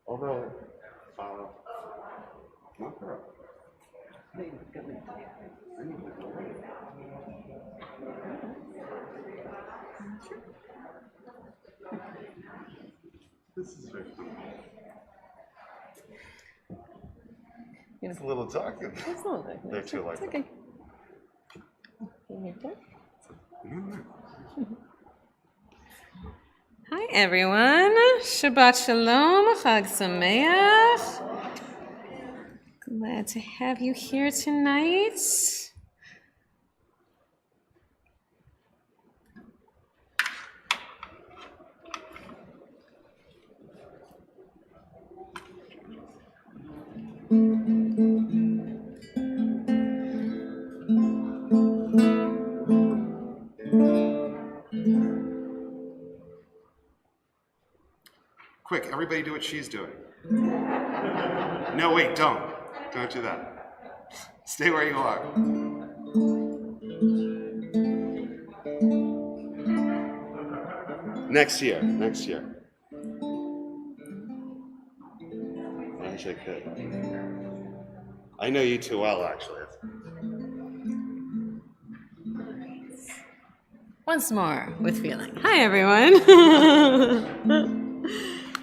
Although, this is very cool. It's a little dark. It's a little dark. They're too light. It's okay. Hi everyone. Shabbat Shalom. Chag Sameach. Glad to have you here tonight. Quick, everybody do what she's doing. No, wait, don't. Don't do that. Stay where you are. Next year. I wish I could. I know you too well, actually. Once more with feeling. Hi everyone.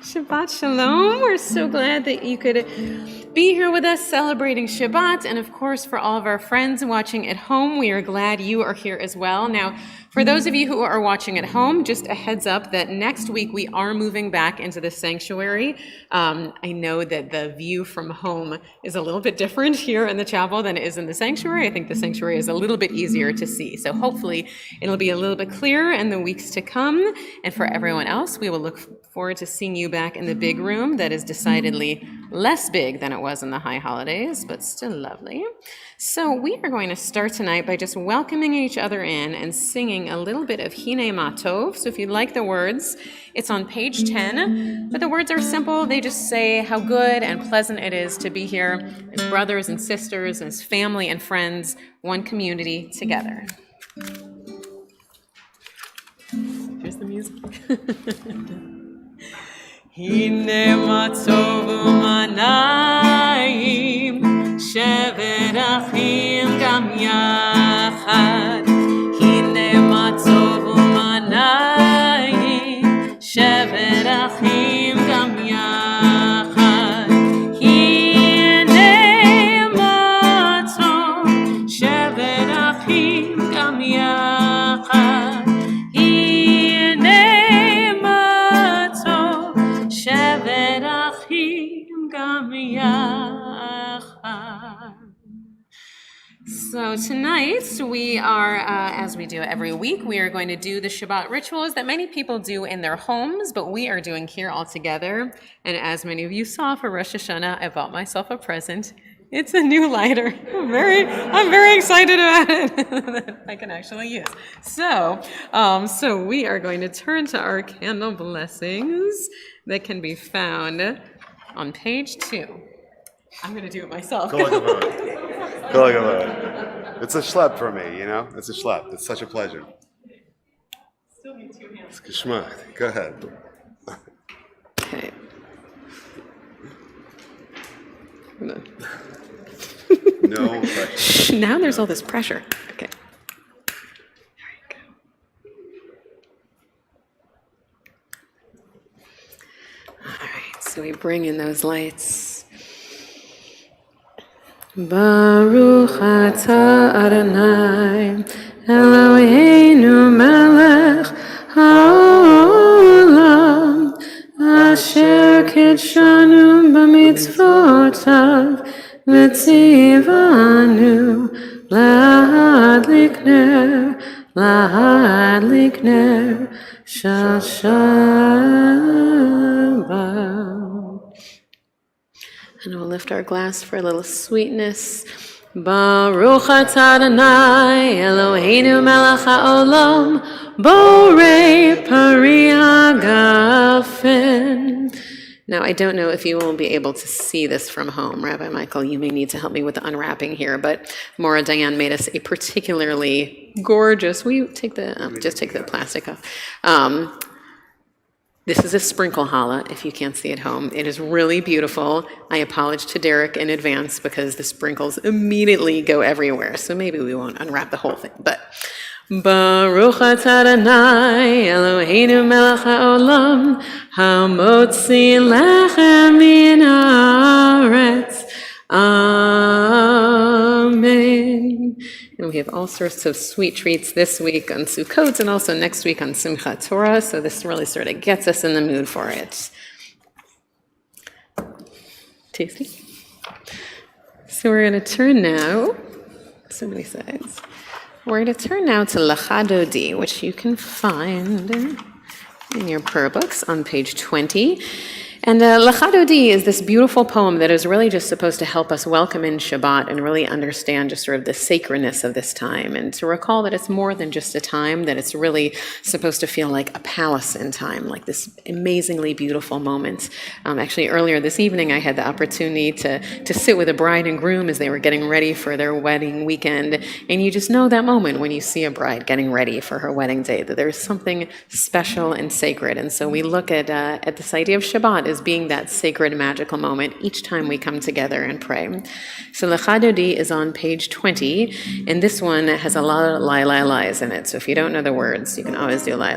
Shabbat Shalom. We're so glad that you could be here with us celebrating Shabbat. And of course, for all of our friends watching at home, we are glad you are here as well. Now, for those of you who are watching at home, just a heads up that next week we are moving back into the sanctuary. I know that the view from home is a little bit different here in the chapel than it is in the sanctuary. I think the sanctuary is a little bit easier to see. So hopefully it'll be a little bit clearer in the weeks to come. And for everyone else, we will look forward to seeing you back in the big room that is decidedly less big than it was in the high holidays, but still lovely. So we are going to start tonight by just welcoming each other in and singing a little bit of Hine Ma Tov. So if you like the words, it's on page 10, but the words are simple. They just say how good and pleasant it is to be here as brothers and sisters, as family and friends, one community together. Here's the music. Hine ma tov u'manayim, shevet achim gam yachad. Hine ma tov u'manayim, shevet achim gam yachad. Hine ma tov, shevet achim gam yachad. Shevet achim gam yachad. So tonight we are, as we do every week, we are going to do the Shabbat rituals that many people do in their homes, but we are doing here all together. And as many of you saw for Rosh Hashanah, I bought myself a present. It's a new lighter. I'm very excited about it that I can actually use. So we are going to turn to our candle blessings that can be found on page 2. I'm going to do it myself. Go like a It's a schlep for me, you know? It's a schlep. It's such a pleasure. Still need 2 hands. It's geschmack. Go ahead. Okay. No pressure. Now there's all this pressure. Okay. There you go. All right, so we bring in those lights. Baruch atah Adonai Eloheinu melech haolam asher kitshanu b'mitzvotav v'tzivanu lahadlik ner shel Shabbat. And we'll lift our glass for a little sweetness. Baruch atah Adonai Eloheinu melech haolam borei pari hagafen. Now, I don't know if you will be able to see this from home. Rabbi Michael, you may need to help me with the unwrapping here, but Maura Diane made us a particularly gorgeous, will you take the, just take the plastic off. This is a sprinkle challah, if you can't see at home. It is really beautiful. I apologize to Derek in advance because the sprinkles immediately go everywhere, so maybe we won't unwrap the whole thing, but Baruch atah Adonai Eloheinu melech haolam hamotzi lechem min haaretz. Amen. And we have all sorts of sweet treats this week on Sukkot and also next week on Simchat Torah, so this really sort of gets us in the mood for it. Tasty? So we're going to turn now, so many sides. We're going to turn now to Lecha Dodi, which you can find in your prayer books on page 20. And Lecha Dodi is this beautiful poem that is really just supposed to help us welcome in Shabbat and really understand just sort of the sacredness of this time and to recall that it's more than just a time, that it's really supposed to feel like a palace in time, like this amazingly beautiful moment. Actually, earlier this evening, I had the opportunity to sit with a bride and groom as they were getting ready for their wedding weekend. And you just know that moment when you see a bride getting ready for her wedding day, that there's something special and sacred. And so we look at this idea of Shabbat as being that sacred, magical moment each time we come together and pray. So Lecha Dodi is on page 20, and this one has a lot of lies in it. So if you don't know the words, you can always do lie.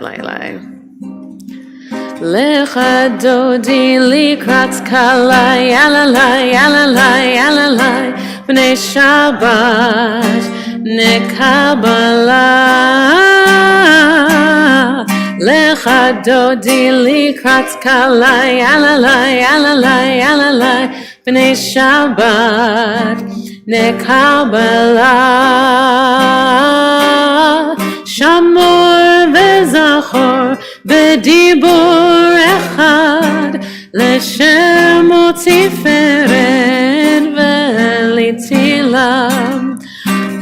Lecha Dodi likrat kala, yalalai, yalalai, yalalai, b'nei Shabbat nekabala. Lecha Dodi likrat kala, yalalai, yalalai, yalalai, b'nei Shabbat nekabala. Shamor וזכור בדיבור אחד לשם ותפארת ולתהילה.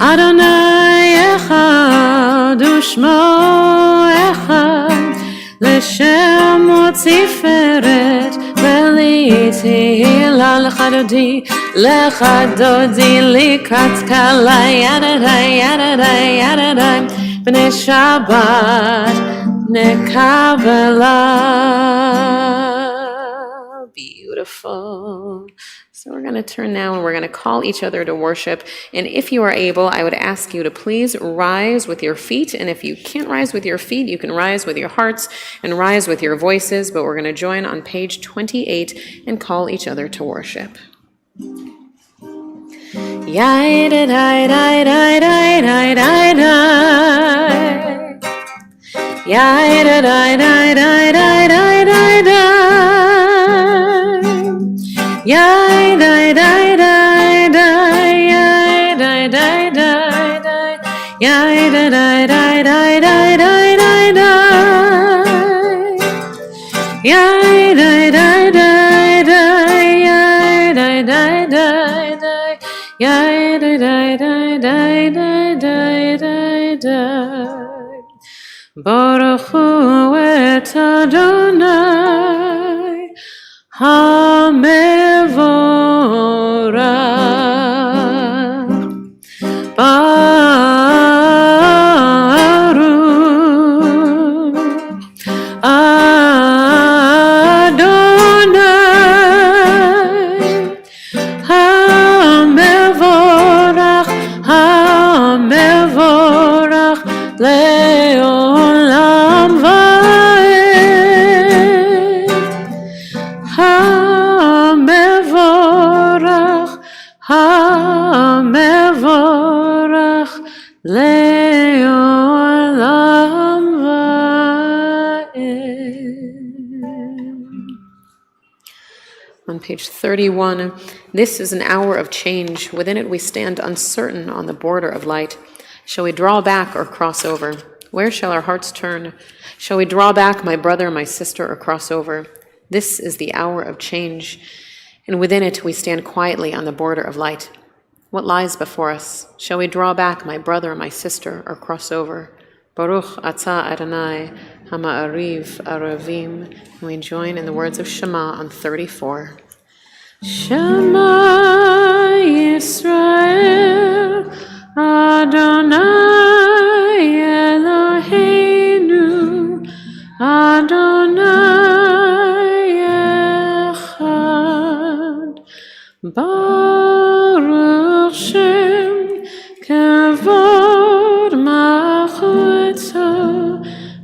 אדוני אחד ושמו אחד לשם ותפארת ולתהילה. Lecha Dodi likrat kala, yadadai, yadadai, yadadai, b'nei Shabbat nekabala. Beautiful. So we're going to turn now and we're going to call each other to worship. And if you are able, I would ask you to please rise with your feet. And if you can't rise with your feet, you can rise with your hearts and rise with your voices. But we're going to join on page 28 and call each other to worship. Baruch hu et Adonai HaMevorach. Baruch On page 31, this is an hour of change. Within it we stand uncertain on the border of light. Shall we draw back or cross over? Where shall our hearts turn? Shall we draw back, my brother, my sister, or cross over? This is the hour of change, and within it we stand quietly on the border of light. What lies before us? Shall we draw back, my brother, my sister, or cross over? Baruch atah Adonai hama'ariv aravim. And we join in the words of Shema on 34. Shema Yisrael Adonai Eloheinu Adonai Echad Baruch Shem Kavod Malchuto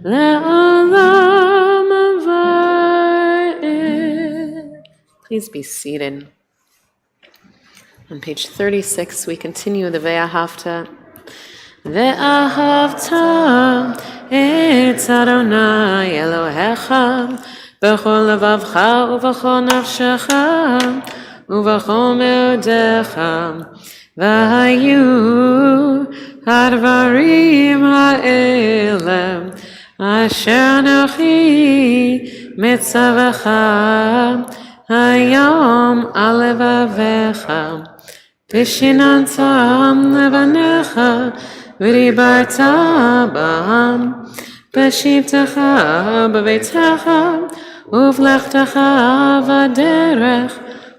Le'olam Va'ed. Please be seated. On page 36, we continue the Ve'ahavta. Ve'ahavta et Adonai Elohecha b'chol levavcha uv'chol nafshecha uv'chol me'odecha v'hayu hadvarim ha'ele asher anochi mitzavecha hayom al levavecha Vishinantam levanecha v'dibarta b'am b'shivtecha b'veitecha uv'lechtecha v'derech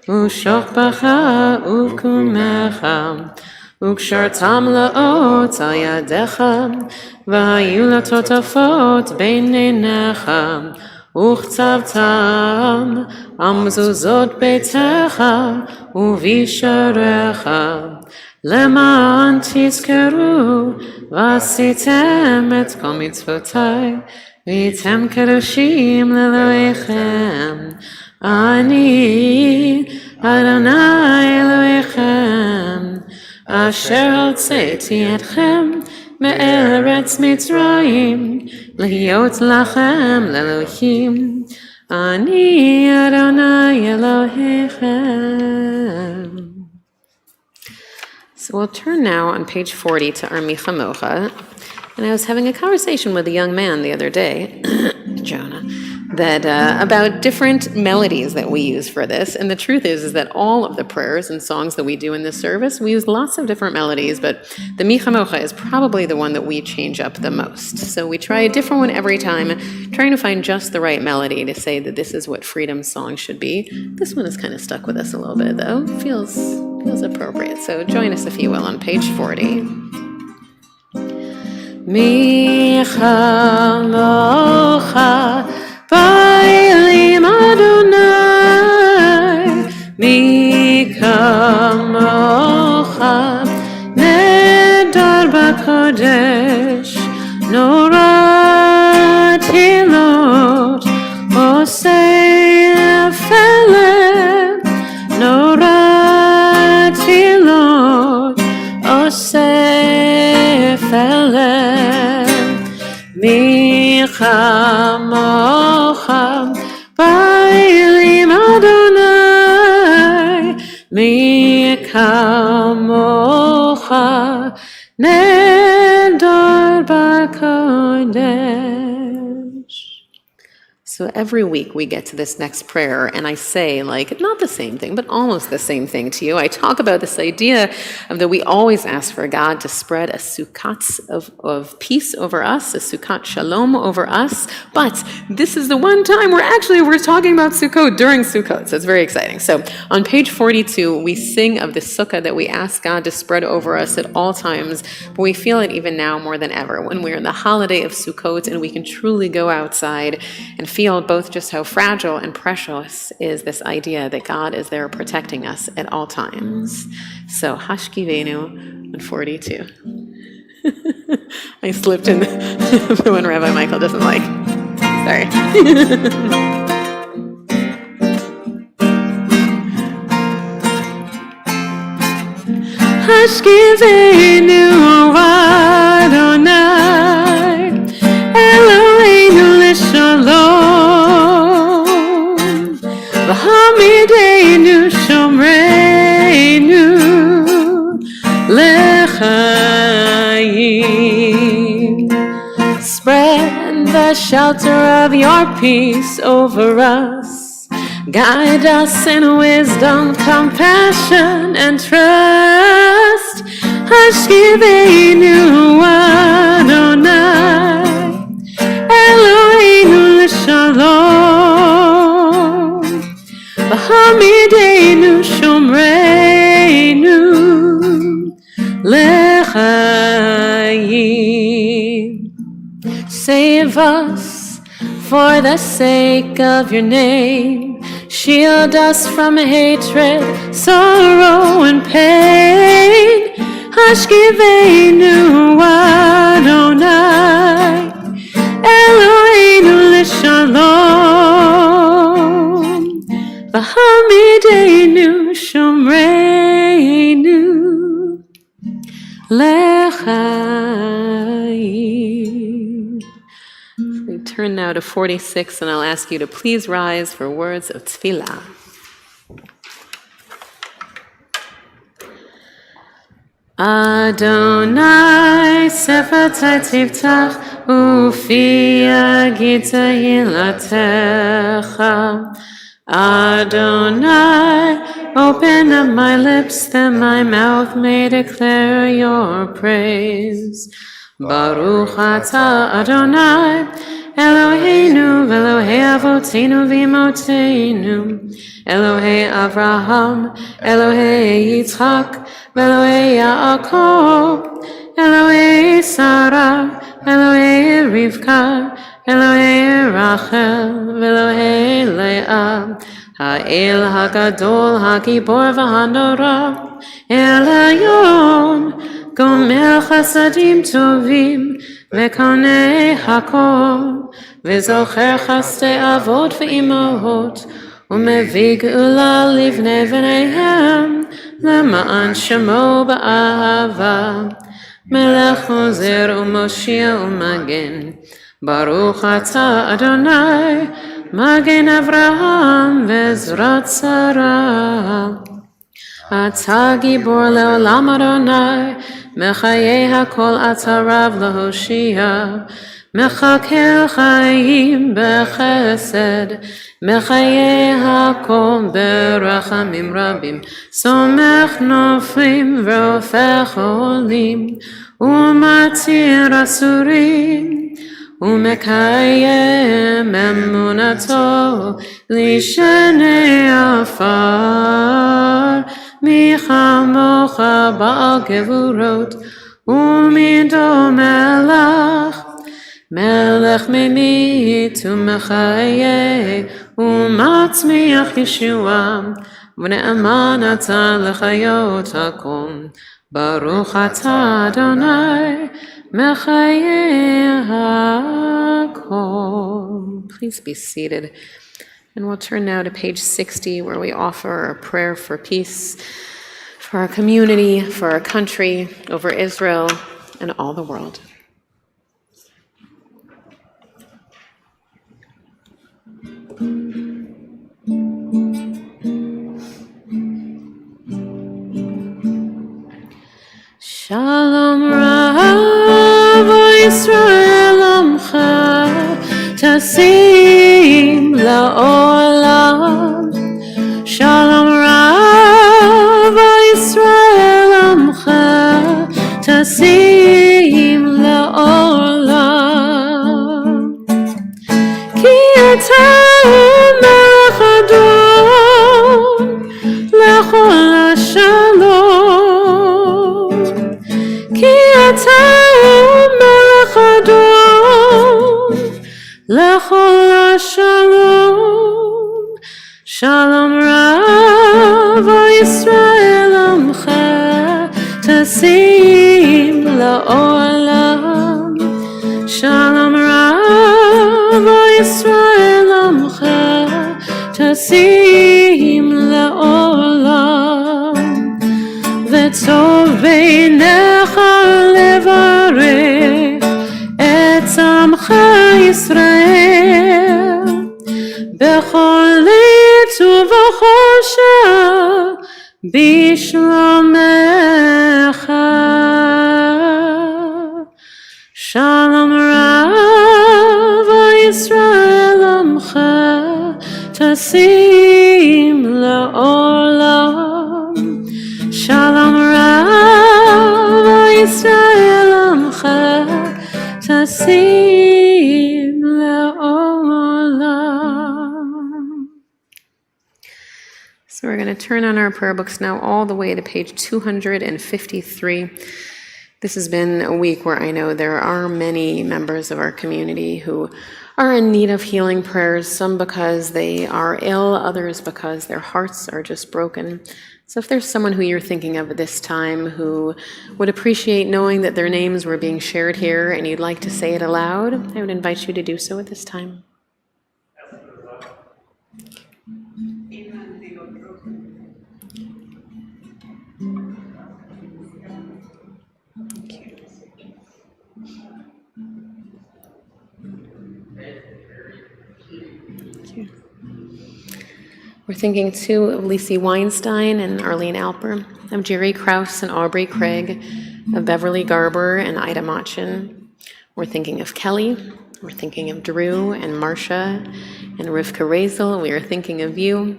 u'shokbecha u'kumecha u'kshartam la'ot al yadecha v'hayu latotafot b'neinecha וכתבתם על מזוזות ביתך ובשעריך למען תזכרו ועשיתם את כל מצוותיי והייתם קדושים לאלוהיכם אני אדוני אלוהיכם אשר הוצאתי אתכם מארץ מצרים להיות לכם לאלוהים אני אדוני אלוהיכם. So we'll turn now on page 40 to our Micha Mocha. And I was having a conversation with a young man the other day, Jonah, that about different melodies that we use for this. And the truth is that all of the prayers and songs that we do in this service, we use lots of different melodies, but the Micha Mocha is probably the one that we change up the most. So we try a different one every time, trying to find just the right melody to say that this is what Freedom's song should be. This one is kind of stuck with us a little bit, though. Feels appropriate. So join us, if you will, on page 40. Micha Mocha Bailim Adonai Micha Mocha Nedar B'Kodesh Nora Tilot Osei Felem Nora Tilot Osei Felem Micha Mocha Bailim Adonai Micha Mocha Nedar B'Kodesh. So every week we get to this next prayer and I say, like, not the same thing, but almost the same thing to you. I talk about this idea of that we always ask for God to spread a sukkot of peace over us, a sukkot shalom over us. But this is the one time where actually we're talking about Sukkot during Sukkot. So it's very exciting. So on page 42, we sing of the sukkah that we ask God to spread over us at all times. But we feel it even now more than ever when we're in the holiday of Sukkot and we can truly go outside and feel both just how fragile and precious is this idea that God is there protecting us at all times. So, Hashkivenu on 42. I slipped in the one Rabbi Michael doesn't like. Sorry. Hashkivenu Adonai Eloheinu L'Shalom V'hamidei shelter of your peace over us. Guide us in wisdom, compassion, and trust. Hashkiveinu Adonai, Eloheinu l'shalom, v'hamideinu shomreinu l'chaim. Save us for the sake of your name. Shield us from hatred, sorrow, and pain. Hashkiveinu Adonai, Eloheinu l'shalom, v'hamideinu shomreinu l'chaim. We turn now to 46, and I'll ask you to please rise for words of tefillah. Adonai sefatai tiftach ufi yagid tehillah. Adonai, open up my lips that my mouth may declare your praise. Baruch atah Adonai, Eloheinu v'Elohei avotenu v'imotenu, Elohei Avraham, Elohei Yitzchak, v'Elohei Yaakov, Elohei Sarah, Elohei Rivka, Elohei Rachel, v'Elohei Leah, Ha'el HaGadol, HaGibor v'Hanora, El Hayon, Gomer Chasadim Tovim, Vekonei Hakol, Vezocher Chastei Avot ve'imahot, Umevi Geula livnei v'neihem, Lema'an Shemo ba'ahava, Melech Ozer u'Moshia u'Magen, Baruch atah Adonai, Magen Avraham ve'Ezrat Sarah. Atah gibor le'olam Adonai, Mechayei hakol atah rav lehoshia, Mechakel chayim bechesed, Mechayei hakol berachamim rabim, Somech noflim ve'ofech olim, Umatir asurim, Umekayem emunato lishenei afar, Michamocha ba'al gevurot, Umido melach, Melech memit u'mechaye, U'matzmiach Yeshua, V'ne'eman atah l'chayot hakom, Baruch atah Adonai, Mechaye hakol. Please be seated. And we'll turn now to page 60, where we offer a prayer for peace, for our community, for our country, over Israel and all the world. Shalom Rav Yisrael Amcha Tasim La'olam. Shalom Rav Yisrael Amcha Tasim La'olam. Ki Ata Melech Adon Lechol Shalom. Ki Ata Melech Adon Lechol Shalom. Shalom Rav Yisrael Amcha Tasim La'olam. Shalom Rav Yisrael Amcha Tasim La'olam. V'tov beinecha levarech et Amcha Yisrael bechol עת ובכל שעה בשלומך. שלום רב tasim la'olam. Shalom Rav Yisrael Amcha tasim la'olam. So we're going to turn on our prayer books now all the way to page 253. This has been a week where I know there are many members of our community who are in need of healing prayers, some because they are ill, others because their hearts are just broken. So if there's someone who you're thinking of at this time who would appreciate knowing that their names were being shared here and you'd like to say it aloud, I would invite you to do so at this time. We're thinking too of Lisi Weinstein and Arlene Alper, of Jerry Krause and Aubrey Craig, of Beverly Garber and Ida Machin. We're thinking of Kelly. We're thinking of Drew and Marcia and Rivka Razel. We are thinking of you.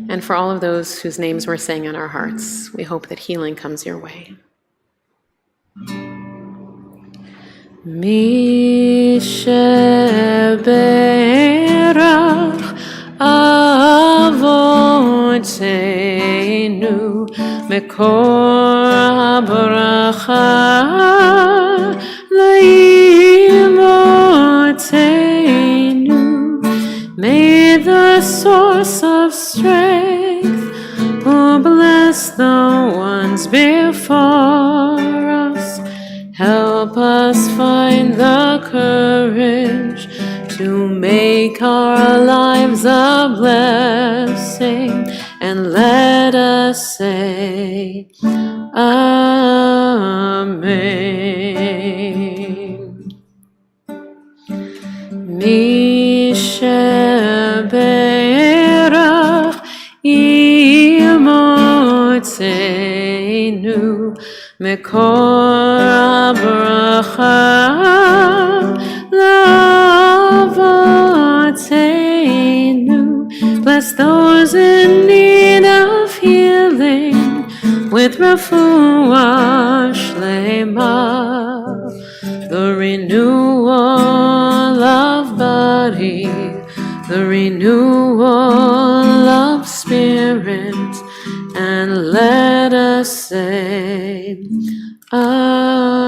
And for all of those whose names we're saying on our hearts, we hope that healing comes your way. Misheberach Avotenu Mekor HaBaracha Laimotenu. May the source of strength who bless the ones before us help us find the courage to make our lives a blessing, and let us say Amen. Misheberach Imotzeinu Mekor HaBaracha La'avoteinu. Bless those in need of healing with refuah shlema, the renewal of body, the renewal of spirit, and let us say Amen.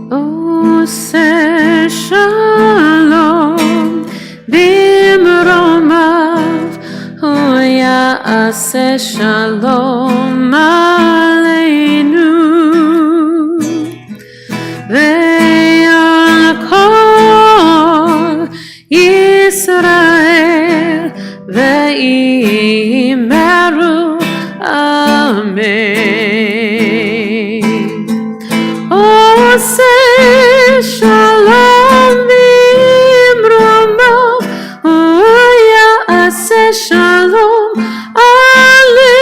Ose shalom bimromav, hu ya'aseh shalom aleinu, ve'yakol Yisrael ve'imeru Amen. Ose shalom bimromav, hu ya'aseh shalom aleinu,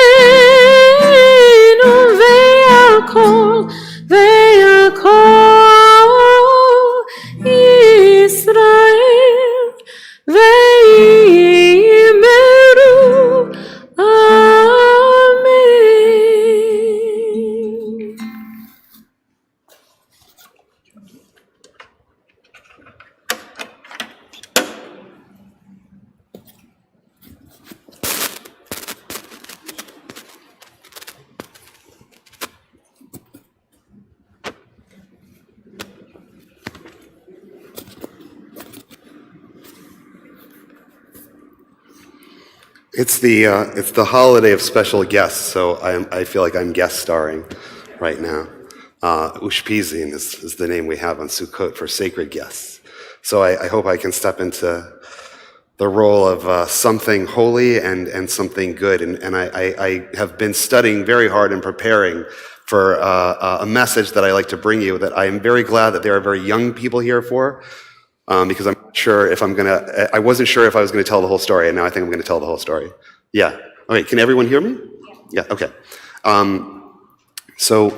ve'yakol Yisrael ve'imeru Amen. It's the holiday of special guests, so I feel like I'm guest starring right now. Ushpizin is the name we have on Sukkot for sacred guests. So I hope I can step into the role of something holy and something good. And I have been studying very hard and preparing for a message that I like to bring you that I am very glad that there are very young people here for. Because I wasn't sure if I was gonna tell the whole story, and now I think I'm gonna tell the whole story. Yeah, Okay, can everyone hear me? Yeah, okay. So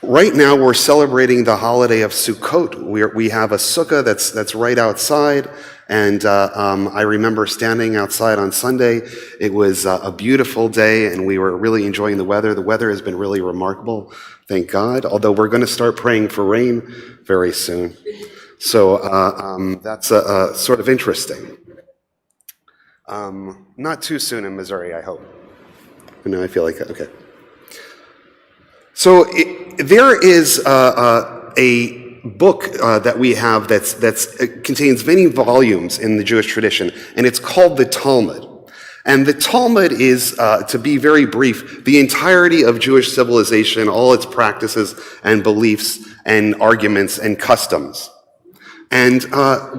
right now we're celebrating the holiday of Sukkot. We have a sukkah that's right outside, and I remember standing outside on Sunday. It was a beautiful day, and we were really enjoying the weather. The weather has been really remarkable, thank God, although we're going to start praying for rain very soon. So that's sort of interesting. Not too soon in Missouri, I hope. No, I feel like, okay. So there is a book that we have that contains many volumes in the Jewish tradition, and it's called the Talmud. And the Talmud is, to be very brief, the entirety of Jewish civilization, all its practices and beliefs and arguments and customs. And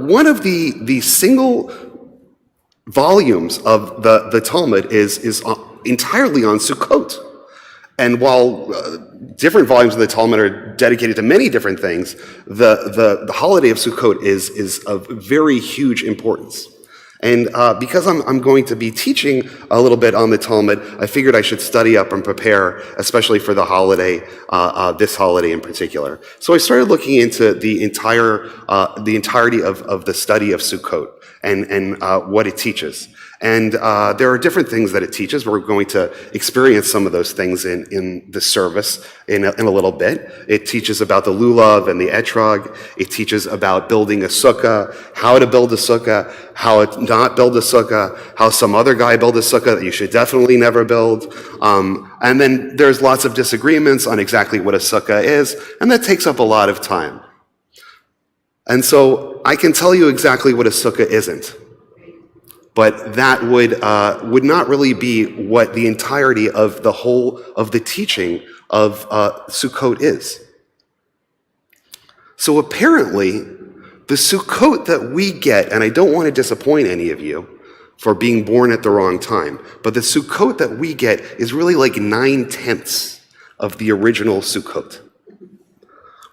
one of the single volumes of the Talmud is entirely on Sukkot. And while different volumes of the Talmud are dedicated to many different things, the holiday of Sukkot is of very huge importance. And because I'm going to be teaching a little bit on the Talmud, I figured I should study up and prepare, especially for the holiday, this holiday in particular. So I started looking into the entirety of the study of Sukkot and what it teaches. And there are different things that it teaches. We're going to experience some of those things in the service in a little bit. It teaches about the lulav and the etrog. It teaches about building a sukkah, how to build a sukkah, how to not build a sukkah, how some other guy built a sukkah that you should definitely never build. And then there's lots of disagreements on exactly what a sukkah is, and that takes up a lot of time. And so I can tell you exactly what a sukkah isn't. But that would not really be what the entirety of the whole of the teaching of Sukkot is. So apparently, the Sukkot that we get, and I don't want to disappoint any of you for being born at the wrong time, but the Sukkot that we get is really like 9/10 of the original Sukkot.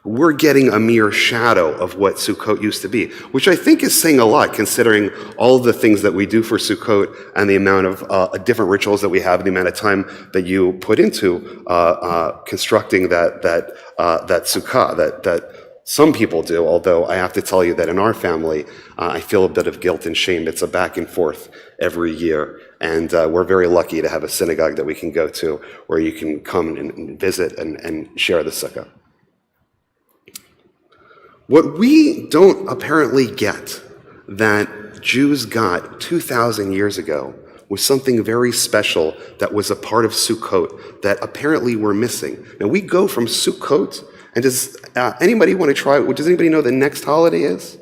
We're getting a mere shadow of what Sukkot used to be, which I think is saying a lot considering all the things that we do for Sukkot and the amount of different rituals that we have, the amount of time that you put into constructing that sukkah that some people do, although I have to tell you that in our family, I feel a bit of guilt and shame. It's a back and forth every year, and we're very lucky to have a synagogue that we can go to where you can come and visit and share the sukkah. What we don't apparently get that Jews got 2,000 years ago was something very special that was a part of Sukkot that apparently we're missing. Now we go from Sukkot, and does anybody want to try, does anybody know the next holiday is?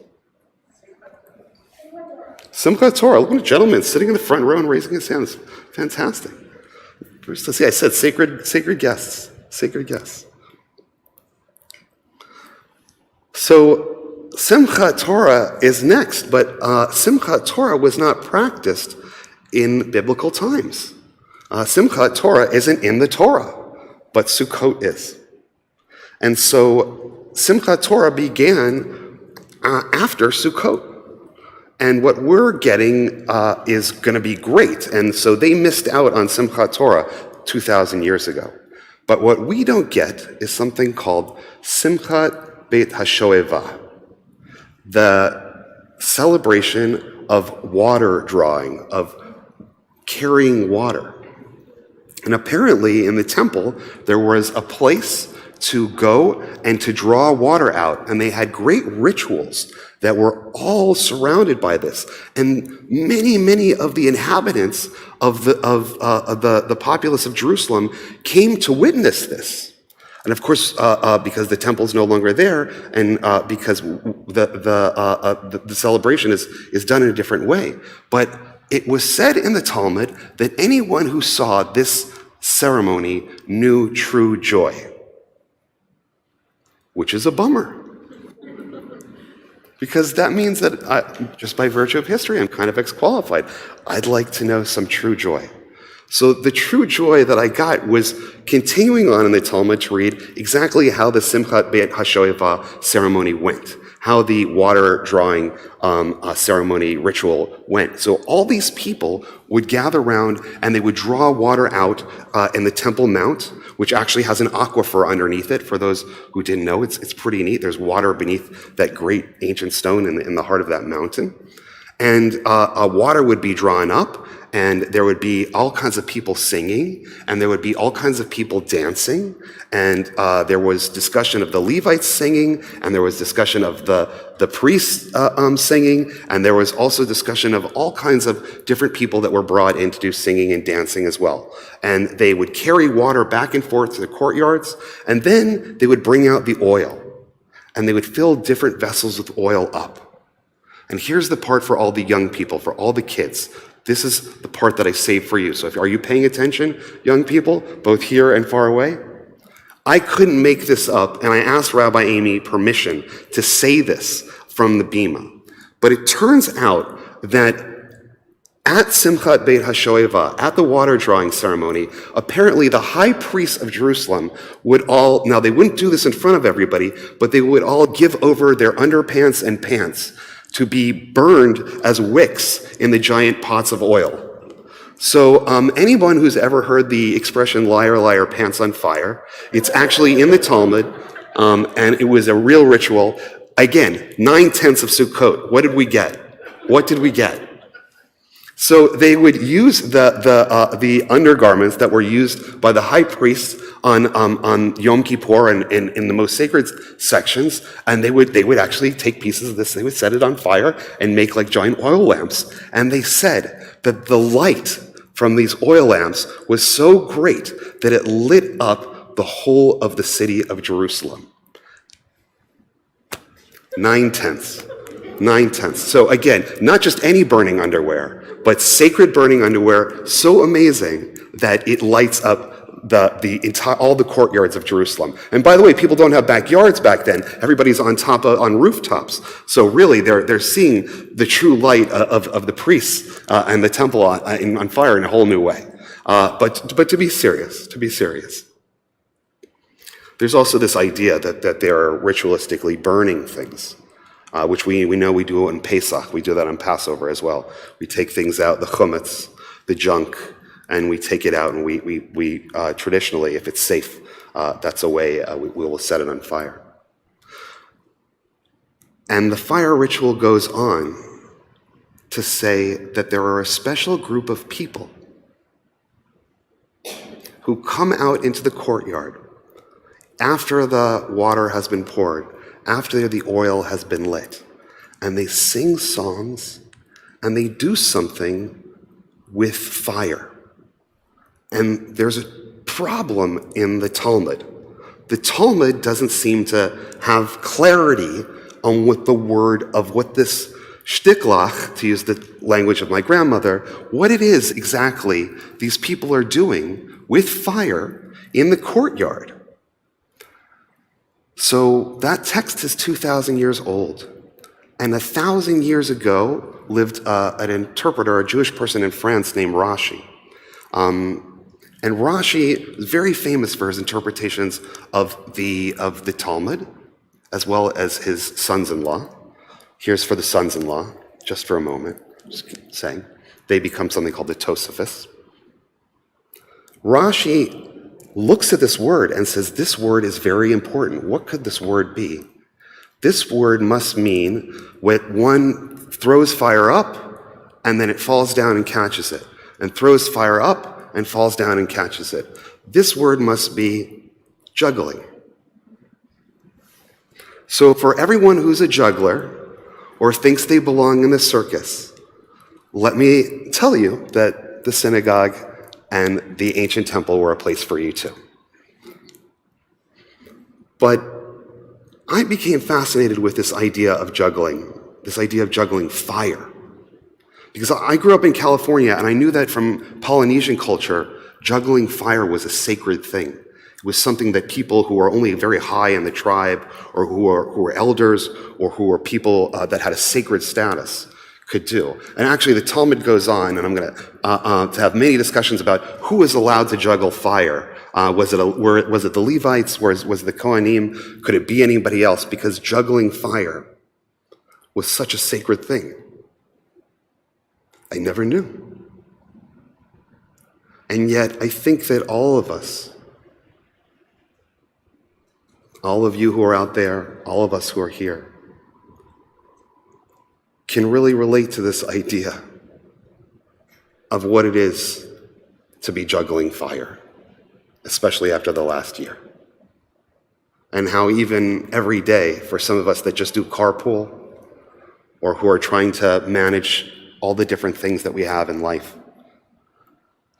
Simchat Torah. Look at a gentleman sitting in the front row and raising his hands. Fantastic. Let's see, I said sacred guests. Sacred guests. So Simchat Torah is next, but Simchat Torah was not practiced in biblical times. Simchat Torah isn't in the Torah, but Sukkot is. And so Simchat Torah began after Sukkot. And what we're getting is going to be great. And so they missed out on Simchat Torah 2,000 years ago. But what we don't get is something called Simchat Beit HaShoevah, the celebration of water drawing, of carrying water. And apparently in the temple, there was a place to go and to draw water out. And they had great rituals that were all surrounded by this. And many of the inhabitants of the populace of Jerusalem came to witness this. And of course, because the temple's no longer there, and because the celebration is done in a different way. But it was said in the Talmud that anyone who saw this ceremony knew true joy, which is a bummer. Because that means that just by virtue of history, I'm kind of ex-qualified. I'd like to know some true joy. So the true joy that I got was continuing on in the Talmud to read exactly how the Simchat Beit HaShoevah ceremony went, how the water drawing ceremony ritual went. So all these people would gather around and they would draw water out in the Temple Mount, which actually has an aquifer underneath it. For those who didn't know, it's pretty neat. There's water beneath that great ancient stone in the heart of that mountain. And water would be drawn up, and there would be all kinds of people singing, and there would be all kinds of people dancing, and there was discussion of the Levites singing, and there was discussion of the priests singing, and there was also discussion of all kinds of different people that were brought in to do singing and dancing as well. And they would carry water back and forth to the courtyards, and then they would bring out the oil, and they would fill different vessels with oil up. And here's the part for all the young people, for all the kids. This is the part that I saved for you. So are you paying attention, young people, both here and far away? I couldn't make this up, and I asked Rabbi Amy permission to say this from the Bima. But it turns out that at Simchat Beit HaShoeva, at the water drawing ceremony, apparently the high priests of Jerusalem would all, now they wouldn't do this in front of everybody, but they would all give over their underpants and pants to be burned as wicks in the giant pots of oil. So anyone who's ever heard the expression liar, liar, pants on fire, it's actually in the Talmud, and it was a real ritual. Again, 9/10 of Sukkot. What did we get? What did we get? So they would use the undergarments that were used by the high priests on Yom Kippur and in the most sacred sections, and they would actually take pieces of this, they would set it on fire and make like giant oil lamps. And they said that the light from these oil lamps was so great that it lit up the whole of the city of Jerusalem. 9/10. 9/10. So again, not just any burning underwear, but sacred burning underwear, so amazing that it lights up the entire, all the courtyards of Jerusalem. And by the way, people don't have backyards back then. Everybody's on rooftops. So really, they're seeing the true light of the priests and the temple on fire in a whole new way. But to be serious, there's also this idea that they are ritualistically burning things. Which we know we do in Pesach. We do that on Passover as well. We take things out, the chumetz, the junk, and we take it out, and we traditionally, if it's safe, that's a way we will set it on fire. And the fire ritual goes on to say that there are a special group of people who come out into the courtyard after the water has been poured, after the oil has been lit, and they sing songs, and they do something with fire. And there's a problem in the Talmud. The Talmud doesn't seem to have clarity on what the word of what this shtiklach, to use the language of my grandmother, what it is exactly these people are doing with fire in the courtyard. So that text is 2,000 years old. And 1,000 years ago lived an interpreter, a Jewish person in France named Rashi. And Rashi is very famous for his interpretations of the Talmud, as well as his sons-in-law. Here's for the sons-in-law, just for a moment, just saying. They become something called the Tosafos. Rashi looks at this word and says, this word is very important. What could this word be? This word must mean when one throws fire up and then it falls down and catches it, and throws fire up and falls down and catches it. This word must be juggling. So for everyone who's a juggler or thinks they belong in the circus, let me tell you that the synagogue and the ancient temple were a place for you too. But I became fascinated with this idea of juggling fire. Because I grew up in California, and I knew that from Polynesian culture, juggling fire was a sacred thing. It was something that people who were only very high in the tribe, or who were elders, or who were people that had a sacred status, could do. And actually, the Talmud goes on, and I'm going to have many discussions about who is allowed to juggle fire. Was it the Levites? Was it the Kohanim? Could it be anybody else? Because juggling fire was such a sacred thing. I never knew. And yet, I think that all of us, all of you who are out there, all of us who are here, can really relate to this idea of what it is to be juggling fire, especially after the last year. And how even every day, for some of us that just do carpool, or who are trying to manage all the different things that we have in life,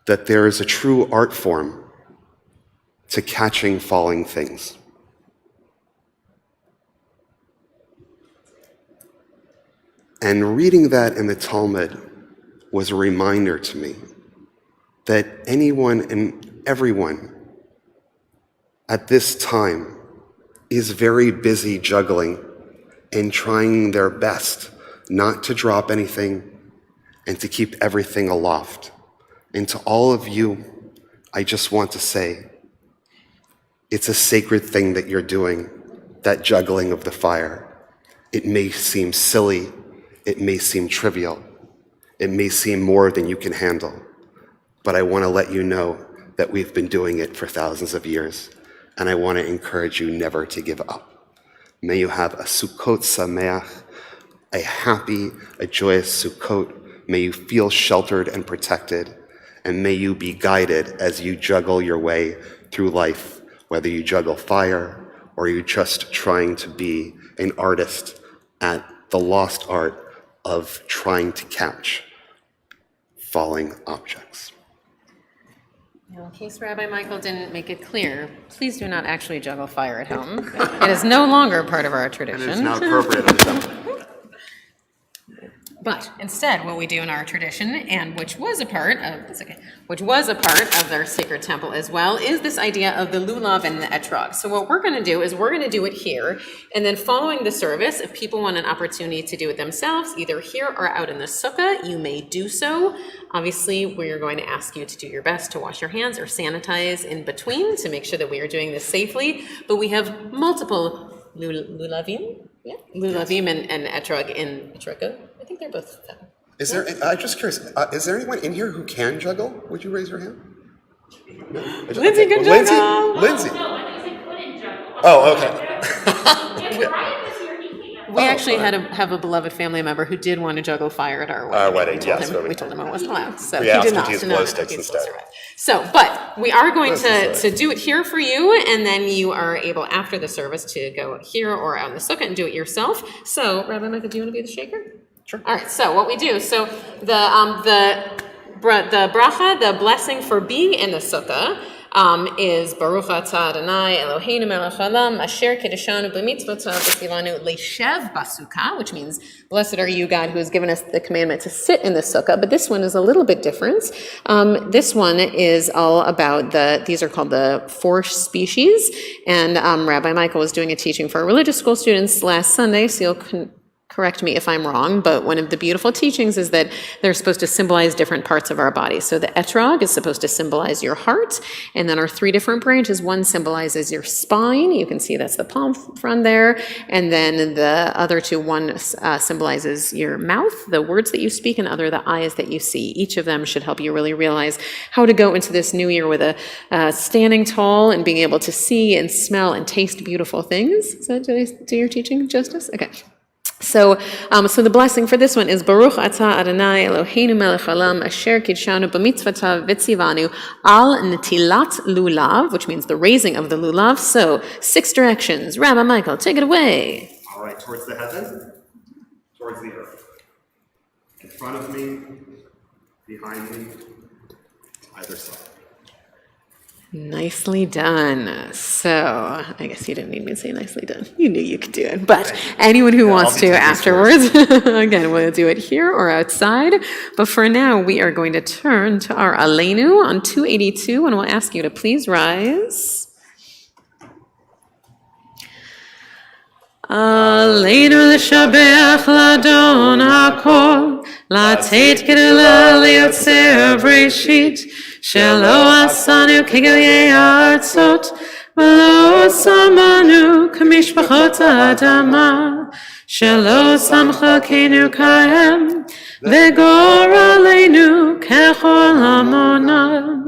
that there is a true art form to catching falling things. And reading that in the Talmud was a reminder to me that anyone and everyone at this time is very busy juggling and trying their best not to drop anything and to keep everything aloft. And to all of you, I just want to say, it's a sacred thing that you're doing, that juggling of the fire. It may seem silly, it may seem trivial, it may seem more than you can handle, but I want to let you know that we've been doing it for thousands of years, and I want to encourage you never to give up. May you have a Sukkot Sameach, a happy, a joyous Sukkot. May you feel sheltered and protected, and may you be guided as you juggle your way through life, whether you juggle fire or you're just trying to be an artist at the lost art of trying to catch falling objects. Now, in case Rabbi Michael didn't make it clear, please do not actually juggle fire at home. It is no longer part of our tradition. It is not appropriate on Shabbat. But instead, what we do in our tradition, and which was a part of their sacred temple as well, is this idea of the lulav and the etrog. So what we're going to do is we're going to do it here, and then following the service, if people want an opportunity to do it themselves, either here or out in the sukkah, you may do so. Obviously, we are going to ask you to do your best to wash your hands or sanitize in between to make sure that we are doing this safely. But we have multiple lulavim, lulavim and etrog in etrog. I think they're both. Is there? I'm just curious. Is there anyone in here who can juggle? Would you raise your hand? No? Lindsay can juggle. Lindsay. No, I think he couldn't juggle. Oh, okay. If Brian was here, he can't. We actually have a beloved family member who did want to juggle fire at our wedding. Our wedding, We told yes. We told him it wasn't allowed, so We he asked did him not. to use So glow no, sticks he's instead. still survived. So, but we are going That's to do it here for you, and then you are able after the service to go here or out in the sukkah and do it yourself. So, Rabbi Micah, do you want to be the shaker? Sure. All right. So what we do? So the bracha, the blessing for being in the sukkah, is Baruch atah Adonai Eloheinu melech haolam asher kiddushanu b'mitzvotav v'tzivanu leishev basukkah, which means blessed are you, God, who has given us the commandment to sit in the sukkah. But this one is a little bit different. This one is all about these are called the four species, and Rabbi Michael was doing a teaching for religious school students last Sunday, so you'll correct me if I'm wrong, but one of the beautiful teachings is that they're supposed to symbolize different parts of our body. So the etrog is supposed to symbolize your heart, and then our three different branches, one symbolizes your spine. You can see that's the palm frond there. And then the other two, one symbolizes your mouth, the words that you speak, and the other, the eyes that you see. Each of them should help you really realize how to go into this new year with a standing tall and being able to see and smell and taste beautiful things. Is that, did I do your teaching justice? Okay. So the blessing for this one is Baruch atah Adonai Eloheinu melech haolam asher kiddushanu b'mitzvotav v'tzivanu al netilat lulav, which means the raising of the lulav. So 6 directions. Rabbi Michael, take it away. All right, towards the heaven, towards the earth. In front of me, behind me, either side. Nicely done. So I guess you didn't need me to say nicely done. You knew you could do it. But anyone who wants to afterwards, again, we'll do it here or outside. But for now, we are going to turn to our Aleinu on 282, and we'll ask you to please rise. Aleinu l'shabeach l'adon hakol, לתת גדולה ליוצר בראשית, שלא עשנו כגויי הארצות, ולא שמנו כמשפחות האדמה, שלא שמחקנו כהם, וגורלנו ככל המונם,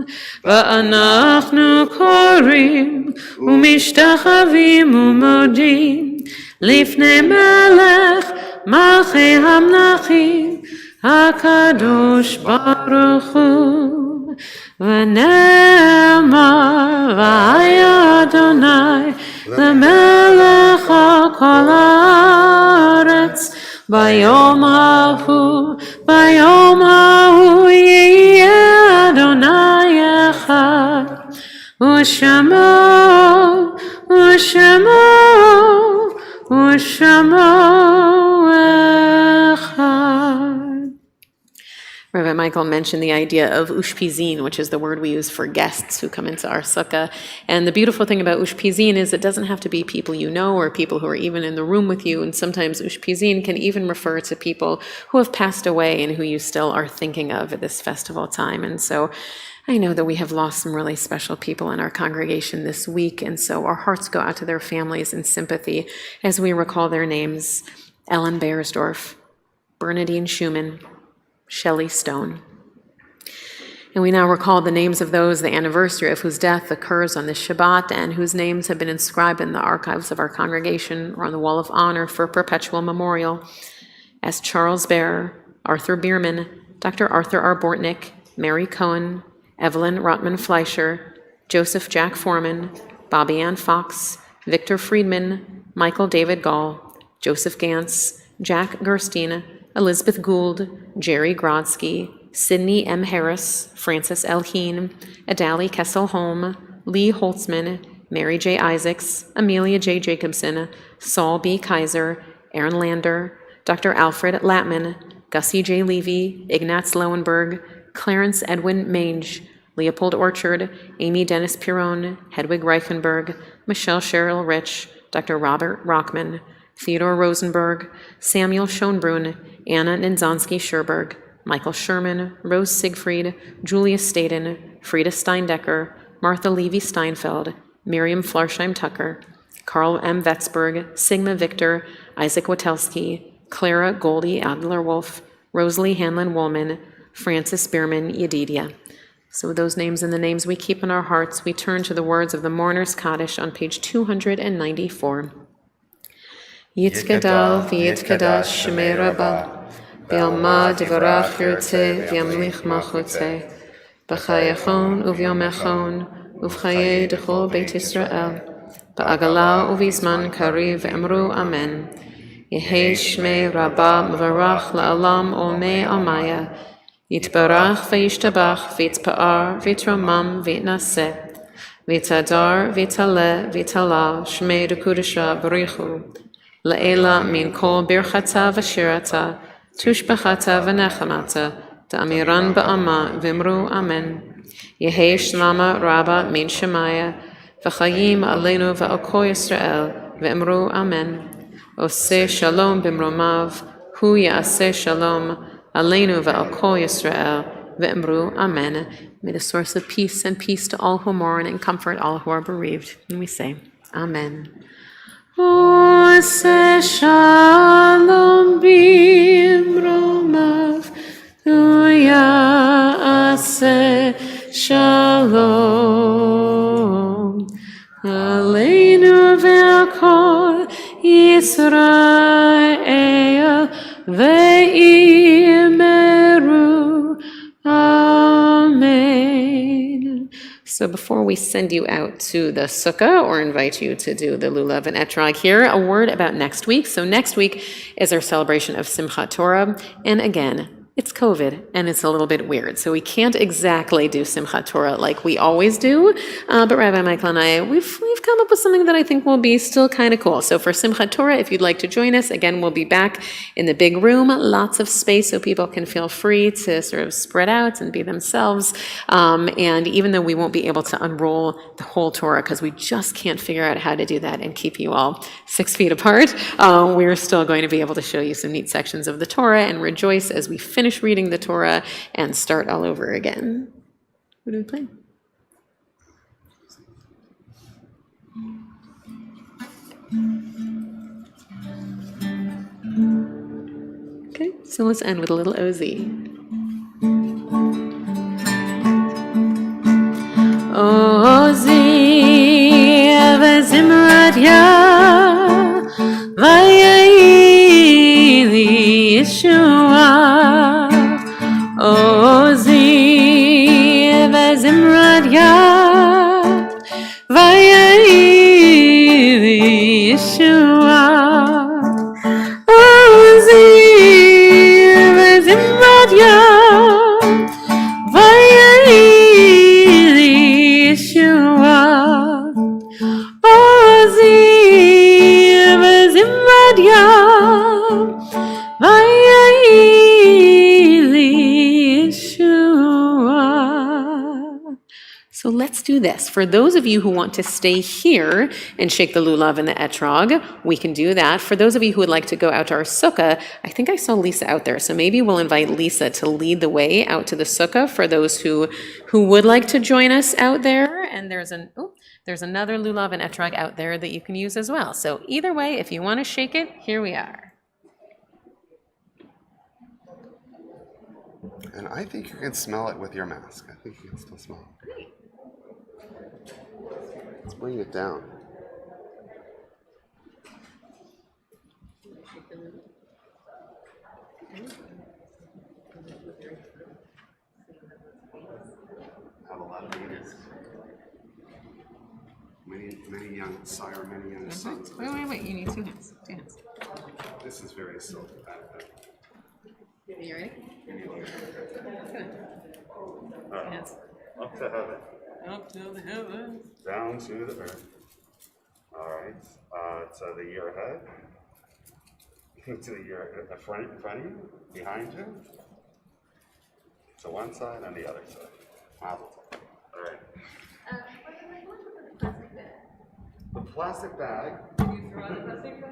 ואנחנו קוראים ומשתחווים ומודים לפני מלך מלכי המלכים הקדוש ברוך הוא. ונאמר והיה אדוני למלך על כל הארץ, ביום ההוא יהיה אדוני אחד, ושמו אחד. Rabbi Michael mentioned the idea of ushpizin, which is the word we use for guests who come into our sukkah. And the beautiful thing about ushpizin is it doesn't have to be people you know or people who are even in the room with you. And sometimes ushpizin can even refer to people who have passed away and who you still are thinking of at this festival time. And so I know that we have lost some really special people in our congregation this week. And so our hearts go out to their families in sympathy as we recall their names: Ellen Beiersdorf, Bernadine Schumann, Shelley Stone. And we now recall the names of those, the anniversary of whose death occurs on this Shabbat, and whose names have been inscribed in the archives of our congregation or on the Wall of Honor for perpetual memorial, as Charles Baer, Arthur Bierman, Dr. Arthur R. Bortnick, Mary Cohen, Evelyn Rotman Fleischer, Joseph Jack Foreman, Bobby Ann Fox, Victor Friedman, Michael David Gall, Joseph Gantz, Jack Gerstein, Elizabeth Gould, Jerry Grodsky, Sidney M. Harris, Francis L. Heen, Adali Kessel-Holm, Lee Holtzman, Mary J. Isaacs, Amelia J. Jacobson, Saul B. Kaiser, Aaron Lander, Dr. Alfred Latman, Gussie J. Levy, Ignatz Lowenberg, Clarence Edwin Mange, Leopold Orchard, Amy Dennis Piron, Hedwig Reichenberg, Michelle Cheryl Rich, Dr. Robert Rockman, Theodore Rosenberg, Samuel Schonbrunn, Anna Ninzanski-Scherberg, Michael Sherman, Rose Siegfried, Julia Staden, Frida Steindecker, Martha Levy-Steinfeld, Miriam Flarsheim-Tucker, Carl M. Vetzberg, Sigma Victor, Isaac Watelski, Clara Goldie Adler-Wolf, Rosalie Hanlon-Woolman, Francis Bierman Yedidia. So with those names and the names we keep in our hearts, we turn to the words of the Mourner's Kaddish on page 294. Yitkadal v'yitkadash shemei Rabbah, Be'alma divarach yirtzeh v'yamlich malchutzeh, b'chayachon uvyomechon, uv'chayei d'chol Beit Yisrael, ba'agala uv'izman kariv v'emru amen. Yehei shmei Rabbah mevarach la'alam olmei almaya, yitbarach v'yishtabach v'yitzpa'ar v'yitromam v'yitnaseh, v'yitzadar v'yitaleh v'yitalal shmei d'kudasha b'richu, La'ela min kol birchata v'shirata, tushbachata v'nechamata, ta'amiran ba'ama v'imru amen. Yehei shlama rabba min shemaya, v'chayim aleinu v'al kol Yisrael, v'imru amen. Oseh shalom b'mromav, hu ya'aseh shalom, aleinu v'al kol Yisrael, v'imru amen. May the source of peace send peace to all who mourn and comfort all who are bereaved. And we say, Amen. Oseh shalom b'mromav, hu ya'aseh shalom, aleinu ve'al kol Yisrael, ve'imeru amen. So before we send you out to the sukkah or invite you to do the lulav and etrog here, a word about next week. So next week is our celebration of Simchat Torah. And again, it's COVID, and it's a little bit weird. So we can't exactly do Simchat Torah like we always do. But Rabbi Michael and I, we've come up with something that I think will be still kind of cool. So for Simchat Torah, if you'd like to join us, again, we'll be back in the big room, lots of space so people can feel free to sort of spread out and be themselves. And even though we won't be able to unroll the whole Torah because we just can't figure out how to do that and keep you all 6 feet apart, we're still going to be able to show you some neat sections of the Torah and rejoice as we finish reading the Torah and start all over again. What do we play? Okay, so let's end with a little OZ. Ozi v'zimratya vayayili Yeshua. Ozi v'zimratya vayayili Yeshua. Ozi v'zimratya vayayili Yeshua. Ozi v'zimratya vayayili Yeshua. So let's do this. For those of you who want to stay here and shake the lulav and the etrog, we can do that. For those of you who would like to go out to our sukkah, I think I saw Lisa out there, so maybe we'll invite Lisa to lead the way out to the sukkah for those who would like to join us out there. And there's another lulav and etrog out there that you can use as well. So either way, if you want to shake it, here we are. And I think you can smell it with your mask. I think you can still smell it. Let's bring it down. Have a lot of babies. Many young sire, many young sons. Wait. You need two hands. This is very silky. You ready? Hands. Up to heaven. Up to the heavens. Down to the earth. All right. To the year ahead. To the year in front of you, behind you. To one side and the other side. Mazel tov. All right. The plastic bag.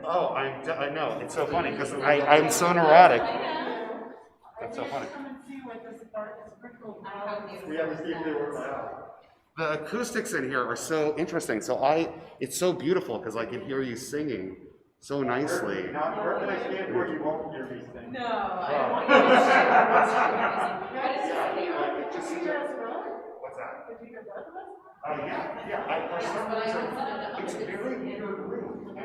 Oh, I know. It's so funny because I'm so neurotic. That's so funny. We have to see if they work out. The acoustics in here are so interesting. It's so beautiful because I can hear you singing so nicely. Where can I stand where you won't hear me sing? What's that? Yeah. For some reason, it's a very weird room.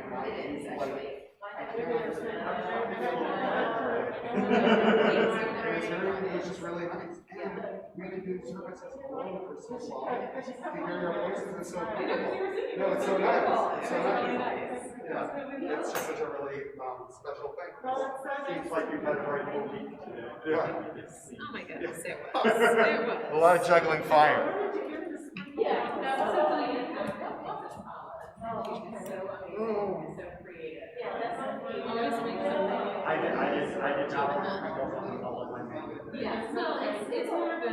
It's just really nice. And we can do services alone for so long. To hear your voices is so beautiful. No, it's so nice. It's so nice. Yeah. It's just such a really special thing. Seems like you've had a very full week today. Yeah. Oh my goodness, it was. A lot of juggling fire. I did not want to go from the public landing. Yeah, well, it's more of a.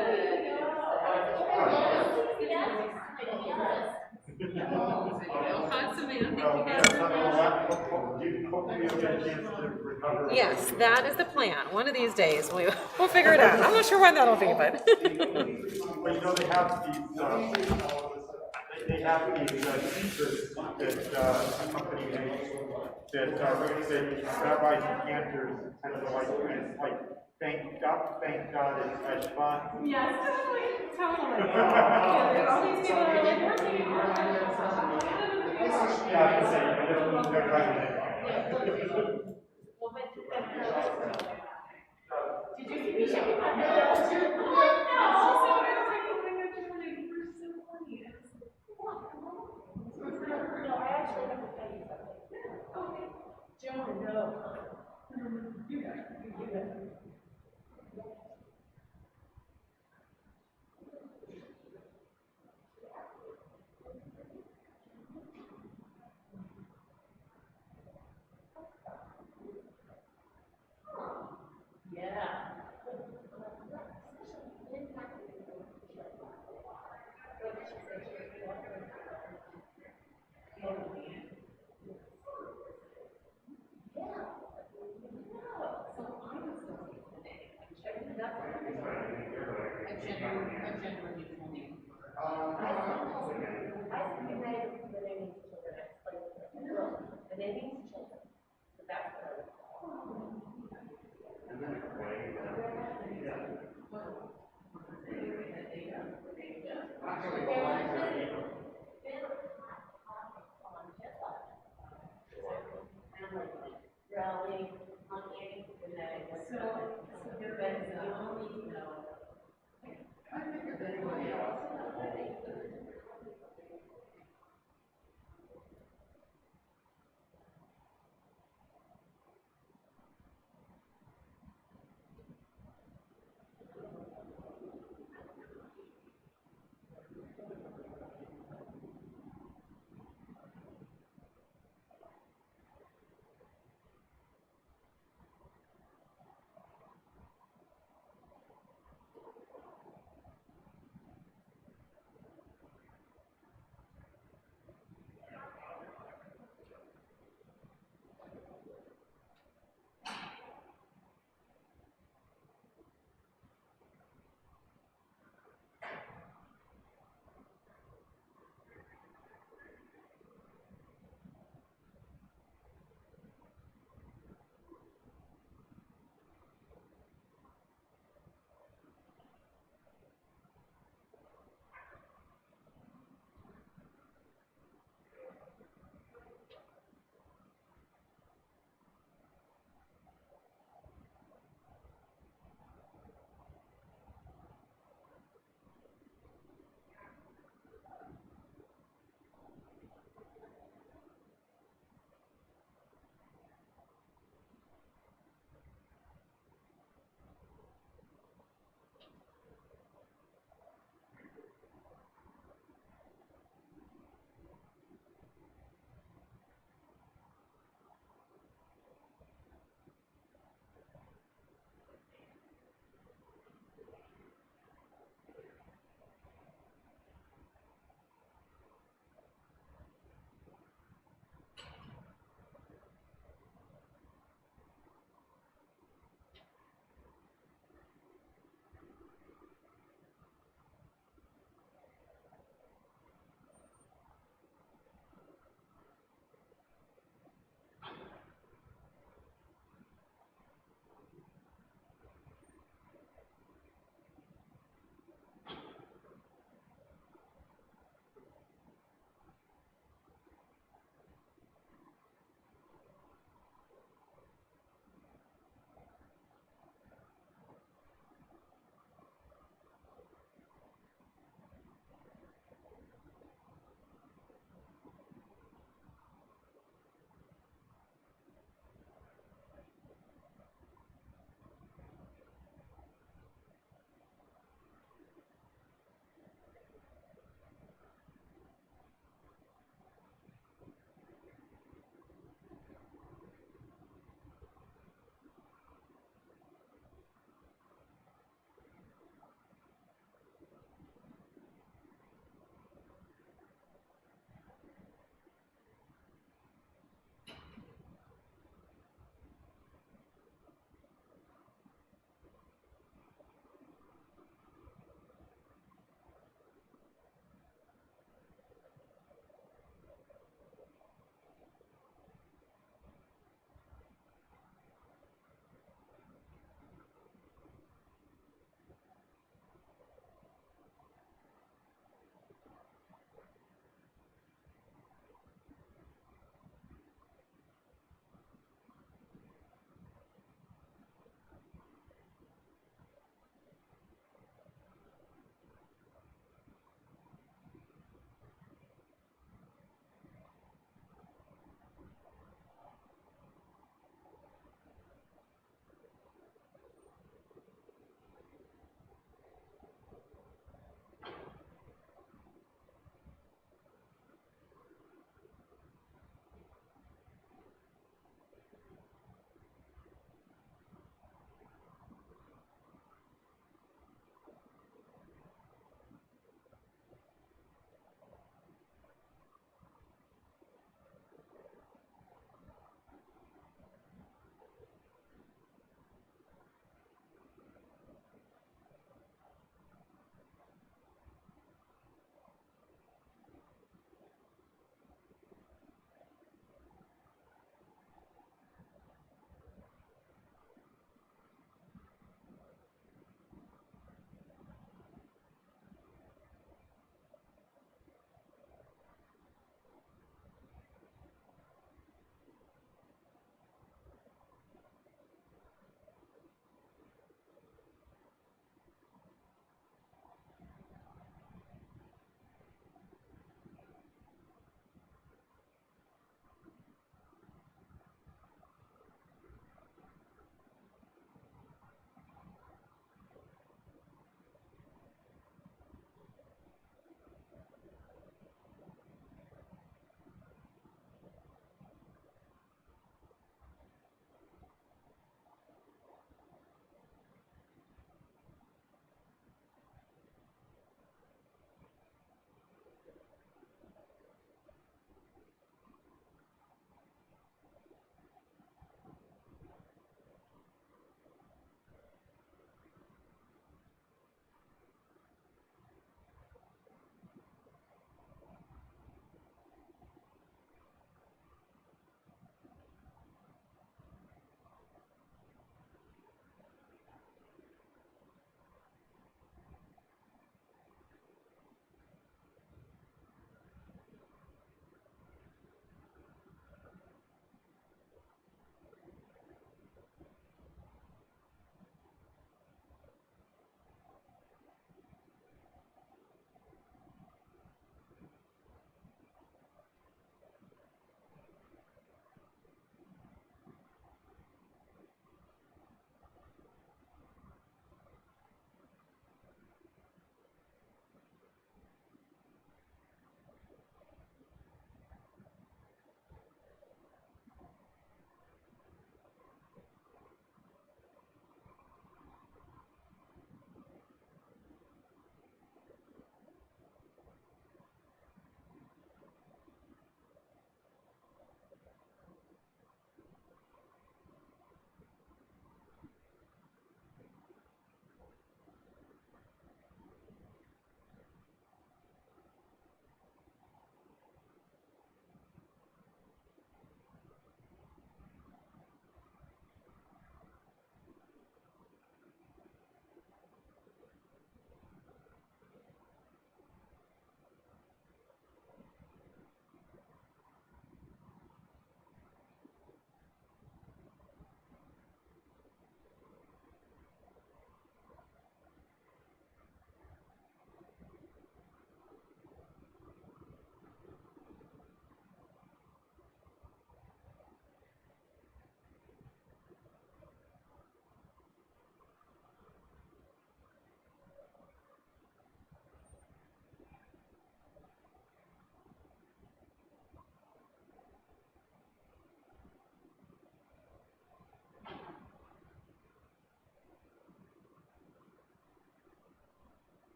Yes, that is the plan. One of these days, we'll figure it out. I'm not sure when that'll be, but. But you know, they have these t-shirts that accompany that rabbis and cantors kind of like thank God it's Shabbat. Yes, totally. All these people are like working hard. Yeah, I can say, I don't know if they're right. Did you finish it? No. Yeah.